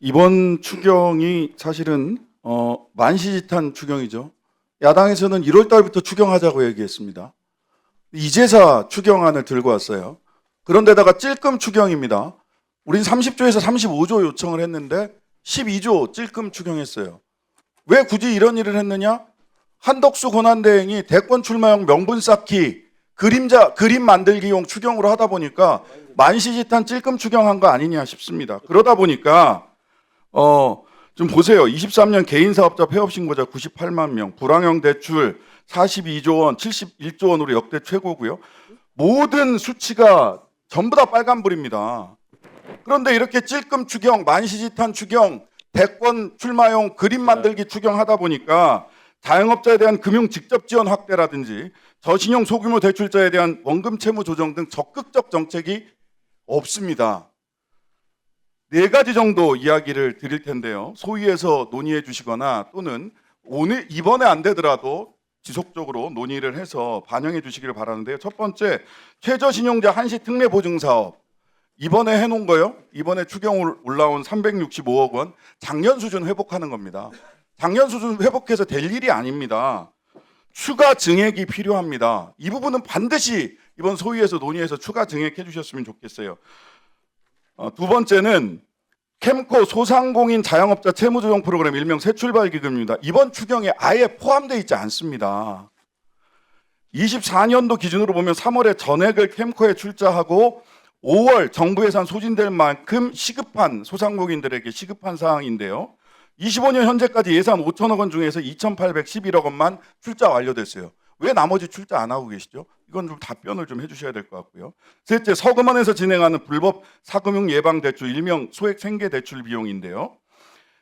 이번 추경이 사실은 만시지탄 추경이죠. 야당에서는 1월 달부터 추경하자고 얘기했습니다. 이제사 추경안을 들고 왔어요. 그런데다가 찔끔 추경입니다. 우린 30조에서 35조 요청을 했는데 12조 찔끔 추경했어요. 왜 굳이 이런 일을 했느냐? 한덕수 권한대행이 대권 출마용 명분 쌓기, 그림 만들기용 추경으로 하다 보니까 만시지탄 찔끔 추경한 거 아니냐 싶습니다. 그러다 보니까 좀 보세요. 23년 개인사업자 폐업신고자 98만 명, 불황형 대출 42조 원, 71조 원으로 역대 최고고요. 모든 수치가 전부 다 빨간불입니다. 그런데 이렇게 찔끔 추경, 만시지탄 추경, 대권 출마용 그림 만들기 추경하다 보니까 자영업자에 대한 금융 직접 지원 확대라든지 저신용 소규모 대출자에 대한 원금 채무 조정 등 적극적 정책이 없습니다. 4가지 정도 이야기를 드릴 텐데요. 소위에서 논의해 주시거나 또는 이번에 안 되더라도 지속적으로 논의를 해서 반영해 주시기를 바라는데요. 첫 번째, 최저신용자 한시 특례 보증 사업. 이번에 해놓은 거요. 이번에 추경 올라온 365억 원 작년 수준 회복하는 겁니다. 작년 수준 회복해서 될 일이 아닙니다. 추가 증액이 필요합니다. 이 부분은 반드시 이번 소위에서 논의해서 추가 증액해 주셨으면 좋겠어요. 두 번째는 캠코 소상공인 자영업자 채무조정 프로그램 일명 새출발기금입니다. 이번 추경에 아예 포함되어 있지 않습니다. 24년도 기준으로 보면 3월에 전액을 캠코에 출자하고 5월 정부 예산 소진될 만큼 시급한 소상공인들에게 시급한 사항인데요. 25년 현재까지 예산 5천억 원 중에서 2,811억 원만 출자 완료됐어요. 왜 나머지 출자 안 하고 계시죠? 이건 좀 답변을 좀 해주셔야 될 것 같고요. 셋째, 서금원에서 진행하는 불법 사금융 예방 대출 일명 소액 생계 대출 비용인데요.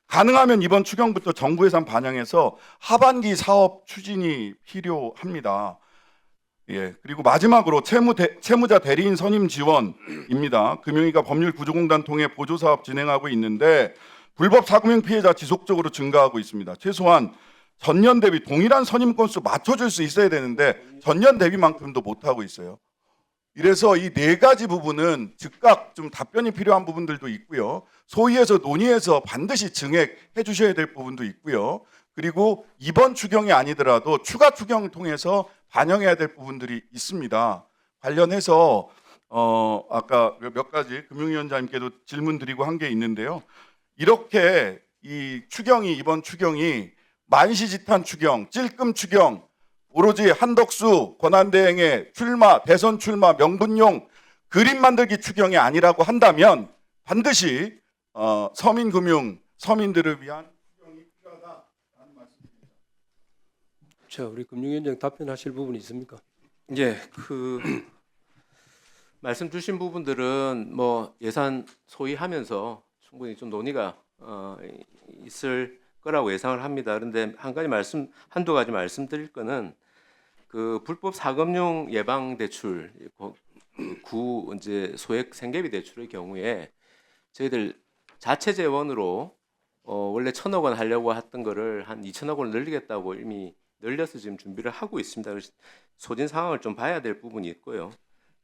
가능하면 이번 추경부터 정부 예산 반영해서 하반기 사업 추진이 필요합니다. 예, 그리고 마지막으로 채무자 대리인 선임 지원입니다. 금융위가 법률 구조공단 통해 보조 사업 진행하고 있는데 불법 사금융 피해자 지속적으로 증가하고 있습니다. 최소한 전년 대비 동일한 선임 건수 맞춰줄 수 있어야 되는데 전년 대비만큼도 못하고 있어요. 이래서 이 4가지 부분은 즉각 좀 답변이 필요한 부분들도 있고요. 소위에서 논의해서 반드시 증액해 주셔야 될 부분도 있고요. 그리고 이번 추경이 아니더라도 추가 추경을 통해서 반영해야 될 부분들이 있습니다. 관련해서 아까 몇 가지 금융위원장님께도 질문 드리고 한 게 있는데요. 이렇게 이 추경이 이번 추경이 만시지탄 추경, 찔끔 추경, 오로지 한덕수 권한대행의 대선 출마 명분용 그림 만들기 추경이 아니라고 한다면 반드시 서민금융, 서민들을 위한 추경이 필요하다라는 말씀입니다. 자, 우리 금융위원장 답변하실 부분이 있습니까? 예, 말씀 주신 부분들은 뭐 예산 소위하면서 충분히 좀 논의가 있을 거라고 예상을 합니다. 그런데 한두 가지 말씀드릴 거는 그 불법 사금융 예방 대출 이제 소액 생계비 대출의 경우에 저희들 자체 재원으로 원래 1,000억 원 하려고 했던 거를 한 2,000억 원을 늘리겠다고 이미 늘려서 지금 준비를 하고 있습니다. 그래서 소진 상황을 좀 봐야 될 부분이 있고요.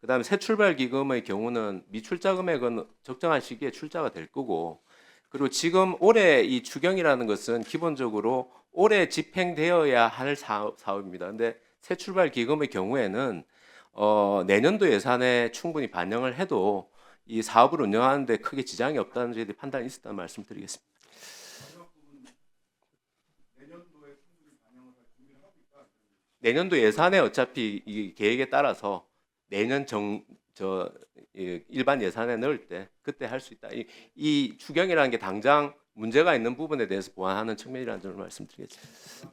그다음에 새 출발 기금의 경우는 미출자 금액은 적정한 시기에 출자가 될 거고, 그리고 지금 올해 이 추경이라는 것은 기본적으로 올해 집행되어야 할 사업입니다. 근데 새 출발 기금의 경우에는 내년도 예산에 충분히 반영을 해도 이 사업을 운영하는 데 크게 지장이 없다는 저희들이 판단이 있었다는 말씀드리겠습니다. 내년도 예산에 어차피 이 계획에 따라서 내년 일반 예산에 넣을 때 그때 할 수 있다. 이 추경이라는 게 당장 문제가 있는 부분에 대해서 보완하는 측면이라는 점을 말씀드리겠습니다.